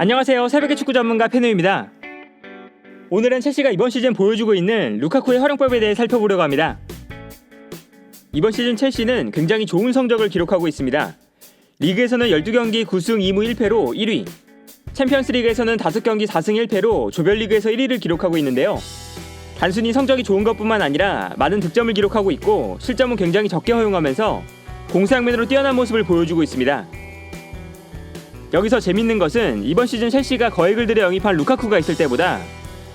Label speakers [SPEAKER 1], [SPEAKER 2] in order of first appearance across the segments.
[SPEAKER 1] 안녕하세요. 새벽의 축구 전문가 페누입니다. 오늘은 첼시가 이번 시즌 보여주고 있는 루카쿠의 활용법에 대해 살펴보려고 합니다. 이번 시즌 첼시는 굉장히 좋은 성적을 기록하고 있습니다. 리그에서는 12경기 9승 2무 1패로 1위, 챔피언스리그에서는 5경기 4승 1패로 조별리그에서 1위를 기록하고 있는데요. 단순히 성적이 좋은 것뿐만 아니라 많은 득점을 기록하고 있고 실점은 굉장히 적게 허용하면서 공세양면으로 뛰어난 모습을 보여주고 있습니다. 여기서 재밌는 것은 이번 시즌 첼시가 거액을 들여 영입한 루카쿠가 있을 때보다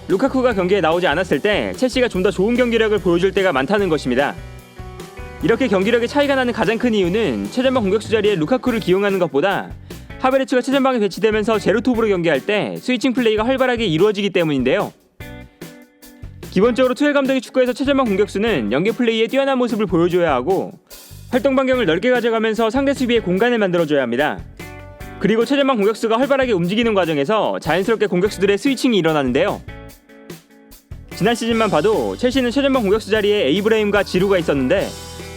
[SPEAKER 1] 루카쿠가 경기에 나오지 않았을 때 첼시가 좀 더 좋은 경기력을 보여줄 때가 많다는 것입니다. 이렇게 경기력의 차이가 나는 가장 큰 이유는 최전방 공격수 자리에 루카쿠를 기용하는 것보다 하베르츠가 최전방에 배치되면서 제로톱으로 경기할 때 스위칭 플레이가 활발하게 이루어지기 때문인데요. 기본적으로 투엘 감독이 축구에서 최전방 공격수는 연계 플레이에 뛰어난 모습을 보여줘야 하고 활동 반경을 넓게 가져가면서 상대 수비에 공간을 만들어줘야 합니다. 그리고 최전방 공격수가 활발하게 움직이는 과정에서 자연스럽게 공격수들의 스위칭이 일어나는데요. 지난 시즌만 봐도 첼시는 최전방 공격수 자리에 에이브라임과 지루가 있었는데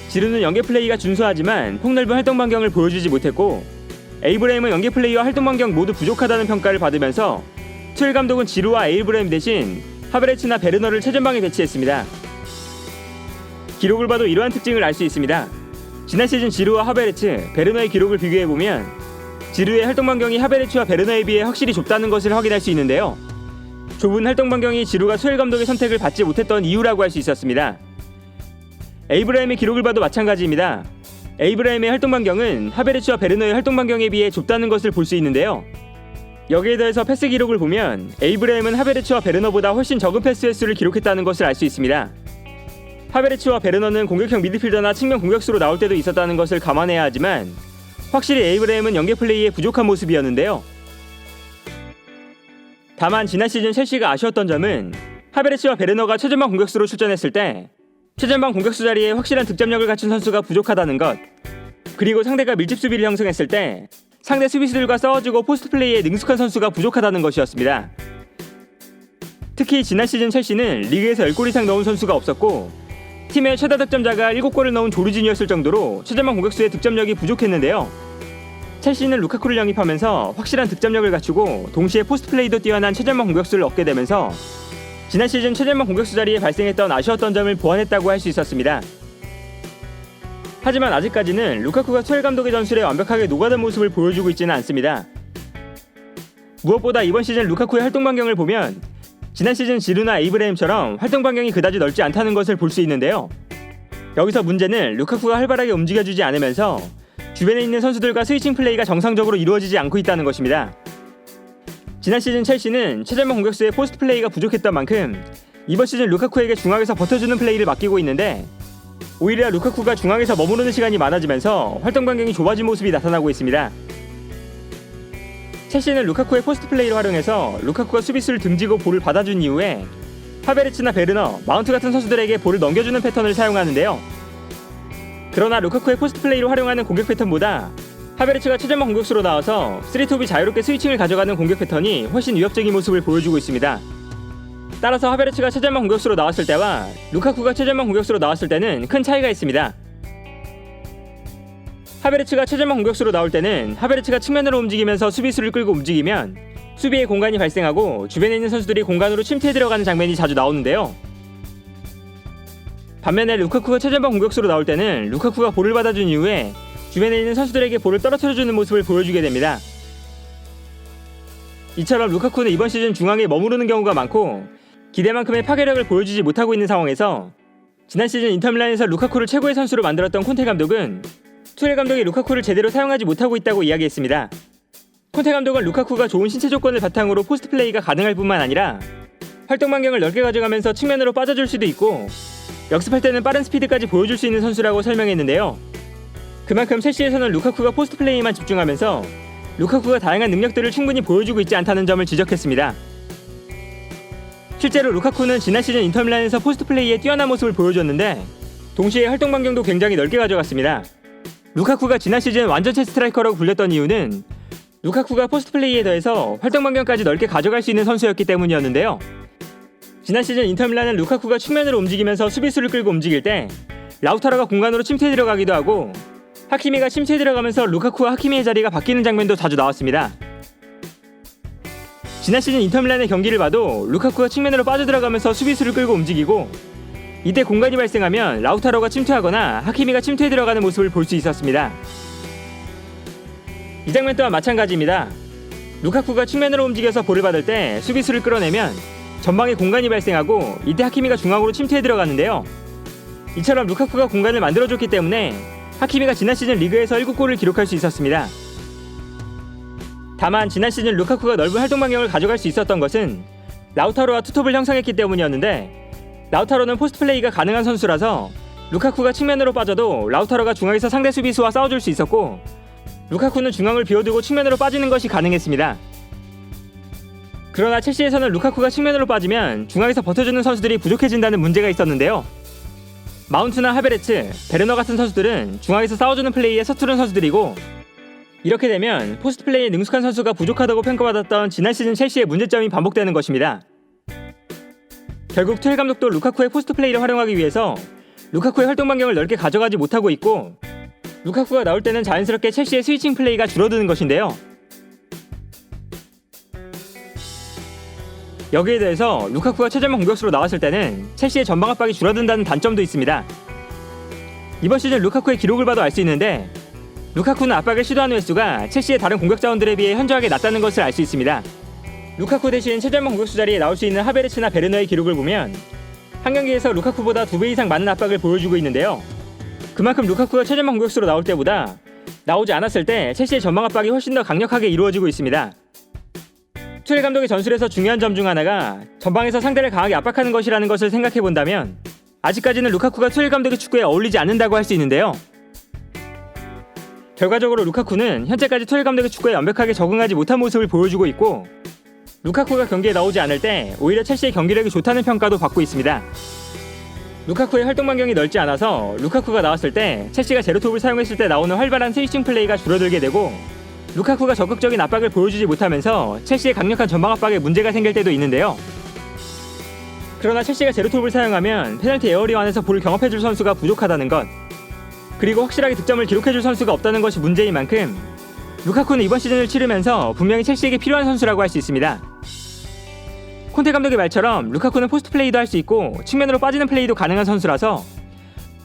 [SPEAKER 1] 지루는 연계 플레이가 준수하지만 폭넓은 활동 반경을 보여주지 못했고 에이브라임은 연계 플레이와 활동 반경 모두 부족하다는 평가를 받으면서 투엘 감독은 지루와 에이브라임 대신 하베르츠나 베르너를 최전방에 배치했습니다. 기록을 봐도 이러한 특징을 알 수 있습니다. 지난 시즌 지루와 하베르츠, 베르너의 기록을 비교해보면 지루의 활동 반경이 하베르츠와 베르너에 비해 확실히 좁다는 것을 확인할 수 있는데요. 좁은 활동 반경이 지루가 투엘 감독의 선택을 받지 못했던 이유라고 할 수 있었습니다. 에이브라임의 기록을 봐도 마찬가지입니다. 에이브라임의 활동 반경은 하베르츠와 베르너의 활동 반경에 비해 좁다는 것을 볼 수 있는데요. 여기에 더해서 패스 기록을 보면 에이브라임은 하베르츠와 베르너보다 훨씬 적은 패스 횟수를 기록했다는 것을 알 수 있습니다. 하베르츠와 베르너는 공격형 미드필더나 측면 공격수로 나올 때도 있었다는 것을 감안해야 하지만 확실히 에이브라임은 연계 플레이에 부족한 모습이었는데요. 다만 지난 시즌 첼시가 아쉬웠던 점은 하베르츠와 베르너가 최전방 공격수로 출전했을 때 최전방 공격수 자리에 확실한 득점력을 갖춘 선수가 부족하다는 것, 그리고 상대가 밀집 수비를 형성했을 때 상대 수비수들과 싸워주고 포스트 플레이에 능숙한 선수가 부족하다는 것이었습니다. 특히 지난 시즌 첼시는 리그에서 10골 이상 넣은 선수가 없었고 팀의 최다 득점자가 7골을 넣은 조르진이었을 정도로 최전방 공격수의 득점력이 부족했는데요. 첼시는 루카쿠를 영입하면서 확실한 득점력을 갖추고 동시에 포스트 플레이도 뛰어난 최전방 공격수를 얻게 되면서 지난 시즌 최전방 공격수 자리에 발생했던 아쉬웠던 점을 보완했다고 할 수 있었습니다. 하지만 아직까지는 루카쿠가 투엘 감독의 전술에 완벽하게 녹아든 모습을 보여주고 있지는 않습니다. 무엇보다 이번 시즌 루카쿠의 활동 반경을 보면 지난 시즌 지루나 에이브라임처럼 활동 반경이 그다지 넓지 않다는 것을 볼 수 있는데요. 여기서 문제는 루카쿠가 활발하게 움직여주지 않으면서 주변에 있는 선수들과 스위칭 플레이가 정상적으로 이루어지지 않고 있다는 것입니다. 지난 시즌 첼시는 최전방 공격수의 포스트 플레이가 부족했던 만큼 이번 시즌 루카쿠에게 중앙에서 버텨주는 플레이를 맡기고 있는데 오히려 루카쿠가 중앙에서 머무르는 시간이 많아지면서 활동 반경이 좁아진 모습이 나타나고 있습니다. 첼시는 루카쿠의 포스트 플레이를 활용해서 루카쿠가 수비수를 등지고 볼을 받아준 이후에 하베르츠나 베르너, 마운트 같은 선수들에게 볼을 넘겨주는 패턴을 사용하는데요. 그러나 루카쿠의 포스트 플레이로 활용하는 공격 패턴보다 하베르츠가 최전방 공격수로 나와서 3톱이 자유롭게 스위칭을 가져가는 공격 패턴이 훨씬 위협적인 모습을 보여주고 있습니다. 따라서 하베르츠가 최전방 공격수로 나왔을 때와 루카쿠가 최전방 공격수로 나왔을 때는 큰 차이가 있습니다. 하베르츠가 최전방 공격수로 나올 때는 하베르츠가 측면으로 움직이면서 수비수를 끌고 움직이면 수비에 공간이 발생하고 주변에 있는 선수들이 공간으로 침투해 들어가는 장면이 자주 나오는데요. 반면에 루카쿠가 최전방 공격수로 나올 때는 루카쿠가 볼을 받아준 이후에 주변에 있는 선수들에게 볼을 떨어뜨려주는 모습을 보여주게 됩니다. 이처럼 루카쿠는 이번 시즌 중앙에 머무르는 경우가 많고 기대만큼의 파괴력을 보여주지 못하고 있는 상황에서 지난 시즌 인터밀란에서 루카쿠를 최고의 선수로 만들었던 콘테 감독은 투엘 감독이 루카쿠를 제대로 사용하지 못하고 있다고 이야기했습니다. 콘테 감독은 루카쿠가 좋은 신체 조건을 바탕으로 포스트 플레이가 가능할 뿐만 아니라 활동 반경을 넓게 가져가면서 측면으로 빠져줄 수도 있고 역습할 때는 빠른 스피드까지 보여줄 수 있는 선수라고 설명했는데요. 그만큼 첼시에서는 루카쿠가 포스트 플레이만 집중하면서 루카쿠가 다양한 능력들을 충분히 보여주고 있지 않다는 점을 지적했습니다. 실제로 루카쿠는 지난 시즌 인터밀란에서 포스트 플레이에 뛰어난 모습을 보여줬는데 동시에 활동 반경도 굉장히 넓게 가져갔습니다. 루카쿠가 지난 시즌 완전체 스트라이커라고 불렸던 이유는 루카쿠가 포스트 플레이에 더해서 활동 반경까지 넓게 가져갈 수 있는 선수였기 때문이었는데요. 지난 시즌 인터밀란은 루카쿠가 측면으로 움직이면서 수비수를 끌고 움직일 때 라우타로가 공간으로 침투해 들어가기도 하고 하키미가 침투해 들어가면서 루카쿠와 하키미의 자리가 바뀌는 장면도 자주 나왔습니다. 지난 시즌 인터밀란의 경기를 봐도 루카쿠가 측면으로 빠져들어가면서 수비수를 끌고 움직이고, 이때 공간이 발생하면 라우타로가 침투하거나 하키미가 침투해 들어가는 모습을 볼 수 있었습니다. 이 장면 또한 마찬가지입니다. 루카쿠가 측면으로 움직여서 볼을 받을 때 수비수를 끌어내면 전방에 공간이 발생하고, 이때 하키미가 중앙으로 침투해 들어가는데요. 이처럼 루카쿠가 공간을 만들어줬기 때문에 하키미가 지난 시즌 리그에서 7골을 기록할 수 있었습니다. 다만 지난 시즌 루카쿠가 넓은 활동 반경을 가져갈 수 있었던 것은 라우타로와 투톱을 형성했기 때문이었는데, 라우타로는 포스트 플레이가 가능한 선수라서 루카쿠가 측면으로 빠져도 라우타로가 중앙에서 상대 수비수와 싸워줄 수 있었고, 루카쿠는 중앙을 비워두고 측면으로 빠지는 것이 가능했습니다. 그러나 첼시에서는 루카쿠가 측면으로 빠지면 중앙에서 버텨주는 선수들이 부족해진다는 문제가 있었는데요. 마운트나 하베르츠, 베르너 같은 선수들은 중앙에서 싸워주는 플레이에 서투른 선수들이고, 이렇게 되면 포스트 플레이에 능숙한 선수가 부족하다고 평가받았던 지난 시즌 첼시의 문제점이 반복되는 것입니다. 결국 투엘 감독도 루카쿠의 포스트 플레이를 활용하기 위해서 루카쿠의 활동 반경을 넓게 가져가지 못하고 있고, 루카쿠가 나올 때는 자연스럽게 첼시의 스위칭 플레이가 줄어드는 것인데요. 여기에 대해서 루카쿠가 최전방 공격수로 나왔을 때는 첼시의 전방 압박이 줄어든다는 단점도 있습니다. 이번 시즌 루카쿠의 기록을 봐도 알 수 있는데, 루카쿠는 압박을 시도하는 횟수가 첼시의 다른 공격 자원들에 비해 현저하게 낮다는 것을 알 수 있습니다. 루카쿠 대신 최전방 공격수 자리에 나올 수 있는 하베르츠나 베르너의 기록을 보면 한 경기에서 루카쿠보다 2배 이상 많은 압박을 보여주고 있는데요. 그만큼 루카쿠가 최전방 공격수로 나올 때보다 나오지 않았을 때 첼시의 전방 압박이 훨씬 더 강력하게 이루어지고 있습니다. 투엘 감독의 전술에서 중요한 점 중 하나가 전방에서 상대를 강하게 압박하는 것이라는 것을 생각해본다면, 아직까지는 루카쿠가 투엘 감독의 축구에 어울리지 않는다고 할 수 있는데요. 결과적으로 루카쿠는 현재까지 투엘 감독의 축구에 완벽하게 적응하지 못한 모습을 보여주고 있고, 루카쿠가 경기에 나오지 않을 때 오히려 첼시의 경기력이 좋다는 평가도 받고 있습니다. 루카쿠의 활동 반경이 넓지 않아서 루카쿠가 나왔을 때 첼시가 제로톱을 사용했을 때 나오는 활발한 스위칭 플레이가 줄어들게 되고, 루카쿠가 적극적인 압박을 보여주지 못하면서 첼시의 강력한 전방 압박에 문제가 생길 때도 있는데요. 그러나 첼시가 제로톱을 사용하면 페널티 에어리어 안에서 볼을 경합해줄 선수가 부족하다는 것, 그리고 확실하게 득점을 기록해줄 선수가 없다는 것이 문제인 만큼 루카쿠는 이번 시즌을 치르면서 분명히 첼시에게 필요한 선수라고 할 수 있습니다. 콘테 감독의 말처럼 루카쿠는 포스트 플레이도 할 수 있고 측면으로 빠지는 플레이도 가능한 선수라서,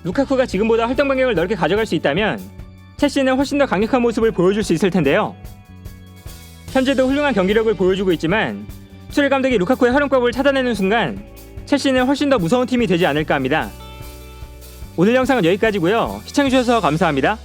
[SPEAKER 1] 루카쿠가 지금보다 활동 반경을 넓게 가져갈 수 있다면 첼시는 훨씬 더 강력한 모습을 보여줄 수 있을 텐데요. 현재도 훌륭한 경기력을 보여주고 있지만 투엘 감독이 루카쿠의 활용법을 찾아내는 순간 첼시는 훨씬 더 무서운 팀이 되지 않을까 합니다. 오늘 영상은 여기까지고요. 시청해주셔서 감사합니다.